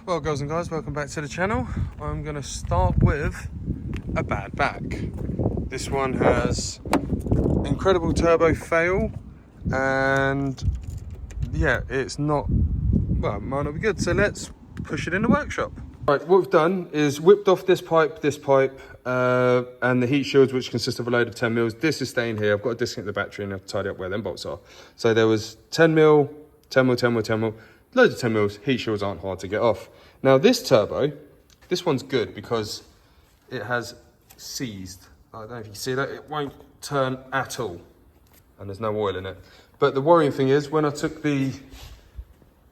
Well, girls and guys, welcome back to the channel. I'm going to start with a bad back. This one has incredible turbo fail, and yeah, it's not, well, it might not be good. So let's push it in the workshop. Right, what we've done is whipped off this pipe, and the heat shields, which consist of a load of 10 mils. This is staying here. I've got to disconnect the battery and I've tidy up where them bolts are. So there was 10 mil, 10 mil, 10 mil, 10 mil. Loads of 10 mils, heat shields aren't hard to get off. Now this turbo, this one's good because it has seized. I don't know if you can see that, it won't turn at all. And there's no oil in it. But the worrying thing is when I took the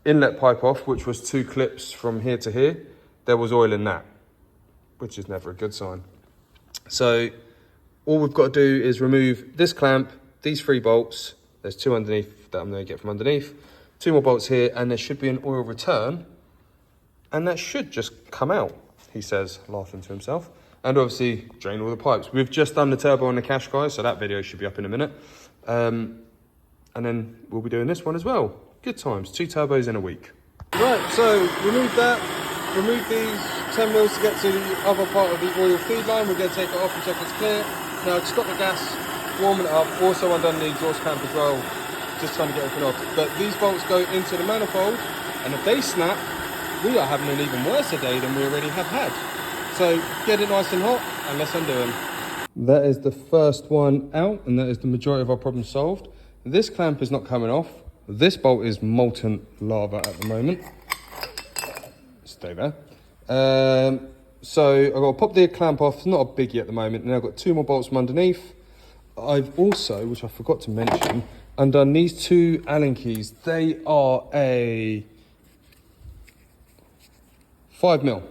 inlet pipe off, which was 2 clips from here to here, there was oil in that, which is never a good sign. So all we've got to do is remove this clamp, these 3 bolts, there's 2 underneath that I'm going to get from underneath, 2 more bolts here, and there should be an oil return, and that should just come out, he says, laughing to himself. And obviously drain all the pipes. We've just done the turbo on the cash, guys, so that video should be up in a minute. And then we'll be doing this one as well. Good times, 2 turbos in a week. Right, so remove that, remove these 10 mils to get to the other part of the oil feed line. We're going to take it off and check it's clear. Now stop the gas, warm it up, also undone the exhaust clamp as well. Just trying to get everything off. But these bolts go into the manifold, and if they snap, we are having an even worse day than we already have had. So get it nice and hot, and let's undo them. That is the first one out, and that is the majority of our problem solved. This clamp is not coming off. This bolt is molten lava at the moment. Stay there. So I've got to pop the clamp off. It's not a biggie at the moment. And I've got 2 more bolts from underneath. I've also, which I forgot to mention, undone these 2 Allen keys. They are a 5 mil.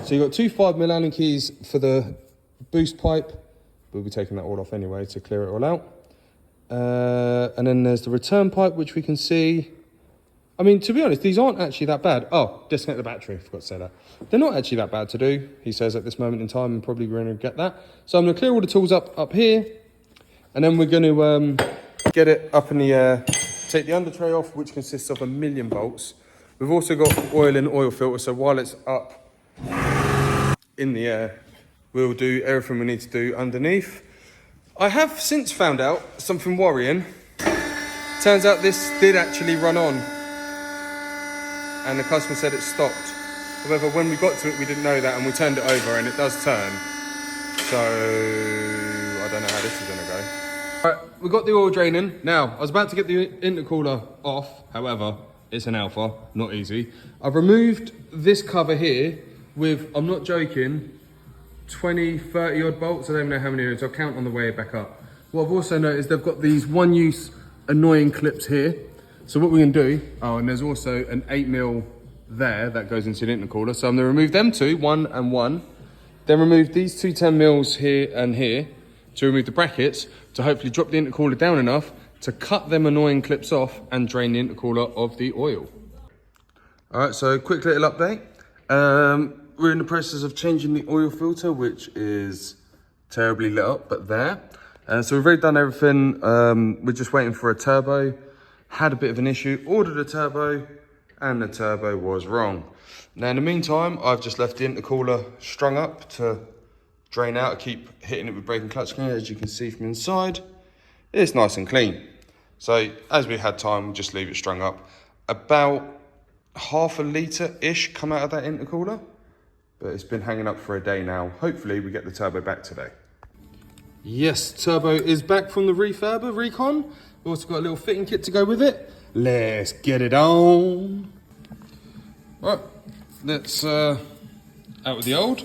So you've got 2 5 mil Allen keys for the boost pipe. We'll be taking that all off anyway to clear it all out. And then there's the return pipe, which we can see. I mean, to be honest, these aren't actually that bad. Oh, disconnect the battery, forgot to say that. They're not actually that bad to do, he says at this moment in time, and probably we're going to get that. So I'm going to clear all the tools up here, and then we're going to get it up in the air, take the under tray off, which consists of 1,000,000 bolts. We've also got oil in the oil filter, so while it's up in the air, we'll do everything we need to do underneath. I have since found out something worrying. Turns out this did actually run on, and the customer said it stopped. However, when we got to it, we didn't know that, and we turned it over, and it does turn. So I don't know how this is gonna go. All right, we got the oil draining. Now, I was about to get the intercooler off. However, it's an Alfa, not easy. I've removed this cover here with, I'm not joking, 20, 30 odd bolts. I don't even know how many there is. I'll count on the way back up. What I've also noticed, they've got these one-use annoying clips here. So what we're gonna do, oh, and there's also an 8 mil there that goes into the intercooler. So I'm gonna remove them 2, 1 and 1. Then remove these 2 10 mils here and here to remove the brackets, to hopefully drop the intercooler down enough to cut them annoying clips off and drain the intercooler of the oil. All right, so quick little update. We're in the process of changing the oil filter, which is terribly lit up, but there. So we've already done everything. We're just waiting for a turbo. Had a bit of an issue, ordered a turbo, and the turbo was wrong. Now in the meantime, I've just left the intercooler strung up to drain out. I keep hitting it with brake and clutch cleaner, as you can see from inside. It's nice and clean. So as we had time, we'll just leave it strung up. About half a litre-ish come out of that intercooler, but it's been hanging up for a day now. Hopefully we get the turbo back today. Yes, turbo is back from the refurb recon. We've also got a little fitting kit to go with it. Let's get it on. Right, let's out with the old.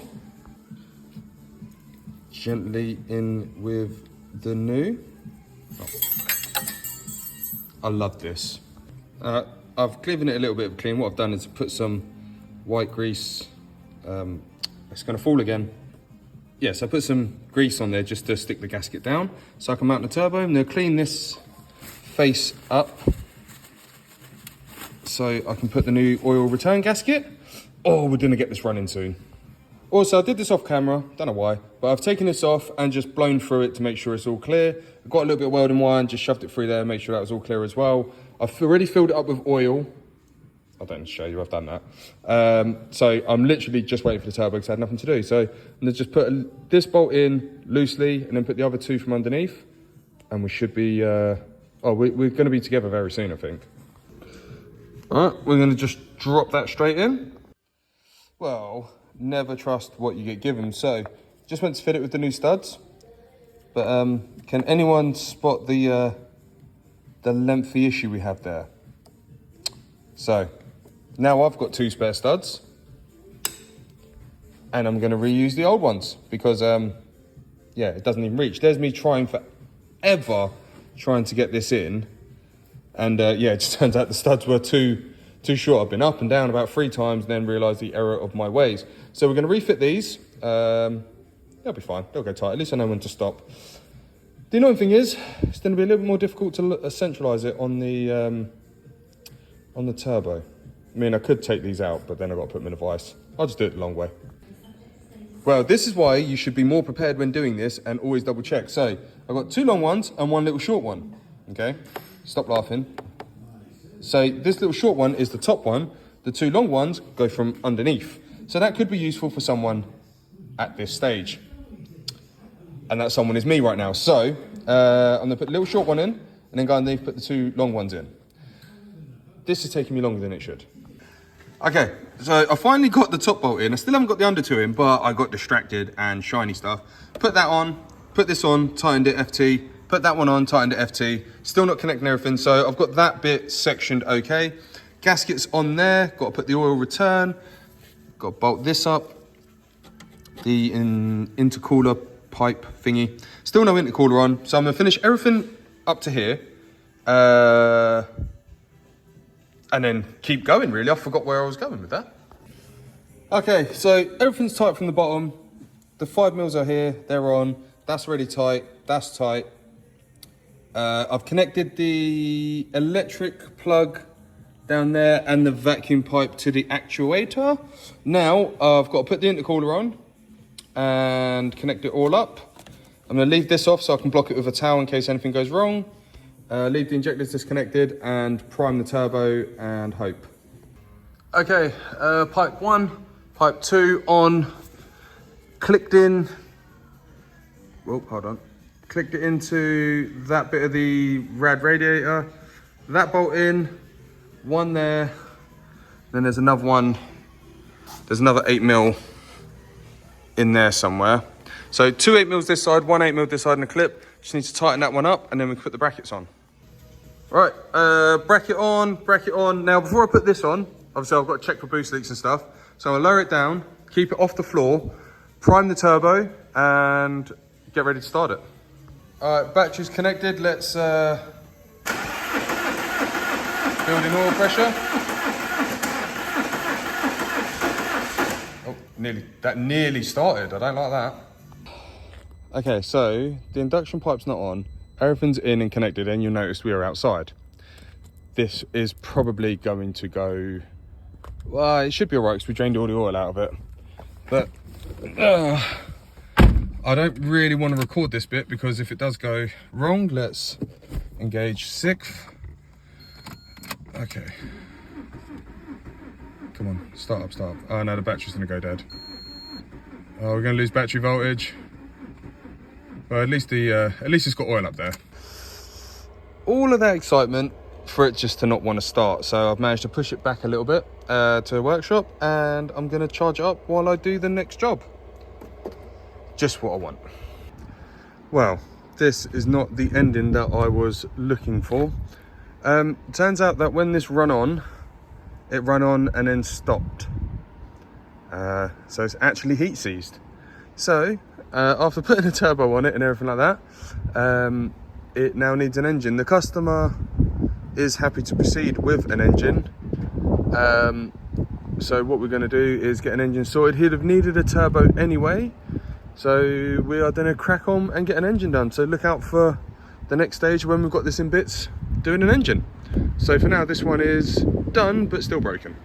Gently in with the new. Oh. I love this. I've given it a little bit of clean. What I've done is put some white grease. It's gonna fall again. Yes, I put some grease on there just to stick the gasket down so I can mount the turbo. I'm gonna clean this face up so I can put the new oil return gasket. Oh, we're gonna get this running soon. Also, I did this off camera, don't know why, but I've taken this off and just blown through it to make sure it's all clear. I've got a little bit of welding wire and just shoved it through there, make sure that was all clear as well. I've already filled it up with oil I don't need to show you, I've done that. So I'm literally just waiting for the turbo because I had nothing to do. So I'm going to just put this bolt in loosely and then put the other two from underneath. And we should be, we're going to be together very soon, I think. All right, we're going to just drop that straight in. Well, never trust what you get given. So just went to fit it with the new studs. But can anyone spot the lengthy issue we have there? So now I've got 2 spare studs and I'm going to reuse the old ones because, yeah, it doesn't even reach. There's me trying forever trying to get this in. And yeah, it just turns out the studs were too short. I've been up and down about 3 times and then realised the error of my ways. So we're going to refit these. They'll be fine. They'll go tight. At least I know when to stop. The annoying thing is, it's going to be a little bit more difficult to centralise it on the turbo. I mean, I could take these out, but then I've got to put them in a vise. I'll just do it the long way. Well, this is why you should be more prepared when doing this and always double check. So I've got 2 long ones and 1 little short one. Okay, stop laughing. So this little short one is the top one. The 2 long ones go from underneath. So that could be useful for someone at this stage. And that someone is me right now. So I'm going to put the little short one in and then go underneath, put the 2 long ones in. This is taking me longer than it should. Okay, so I finally got the top bolt in. I still haven't got the under 2 in, but I got distracted and shiny stuff. Put that on, put this on, tightened it FT, put that one on, tightened it FT. Still not connecting everything, so I've got that bit sectioned okay. Gaskets on there, got to put the oil return, got to bolt this up. The intercooler pipe thingy. Still no intercooler on, so I'm going to finish everything up to here. And then keep going, really. I forgot where I was going with that. Okay, so everything's tight from the bottom. The 5 mils are here, they're on. That's really tight, that's tight. I've connected the electric plug down there and the vacuum pipe to the actuator. Now, I've got to put the intercooler on and connect it all up. I'm going to leave this off so I can block it with a towel in case anything goes wrong. Leave the injectors disconnected and prime the turbo and hope. Okay, pipe 1, pipe 2 on, clicked in, oh, hold on, clicked it into that bit of the rad radiator, that bolt in, 1 there, then there's another one, there's another 8 mil in there somewhere. So 2 8 mils this side, 1 8 mil this side in the clip. Just need to tighten that one up and then we can put the brackets on. Right, bracket on. Now before I put this on, obviously I've got to check for boost leaks and stuff. So I'll lower it down, keep it off the floor, prime the turbo and get ready to start it. All right, battery's connected. Let's build in oil pressure. Oh, that nearly started. I don't like that. Okay, so the induction pipe's not on. Everything's in and connected, and you'll notice we are outside. This is probably going to go, well, it should be all right because we drained all the oil out of it. But I don't really want to record this bit because if it does go wrong, let's engage 6th. Okay. Come on, start up. Oh no, the battery's gonna go dead. Oh, we're gonna lose battery voltage. Well, at least it's got oil up there. All of that excitement for it just to not want to start. So I've managed to push it back a little bit to the workshop and I'm going to charge it up while I do the next job. Just what I want. Well, this is not the ending that I was looking for. Turns out that when this ran on, it ran on and then stopped. So it's actually heat seized. So after putting a turbo on it and everything like that, it now needs an engine. The customer is happy to proceed with an engine. So what we're going to do is get an engine sorted. He'd have needed a turbo anyway. So we are going to crack on and get an engine done. So look out for the next stage when we've got this in bits, doing an engine. So for now, this one is done, but still broken.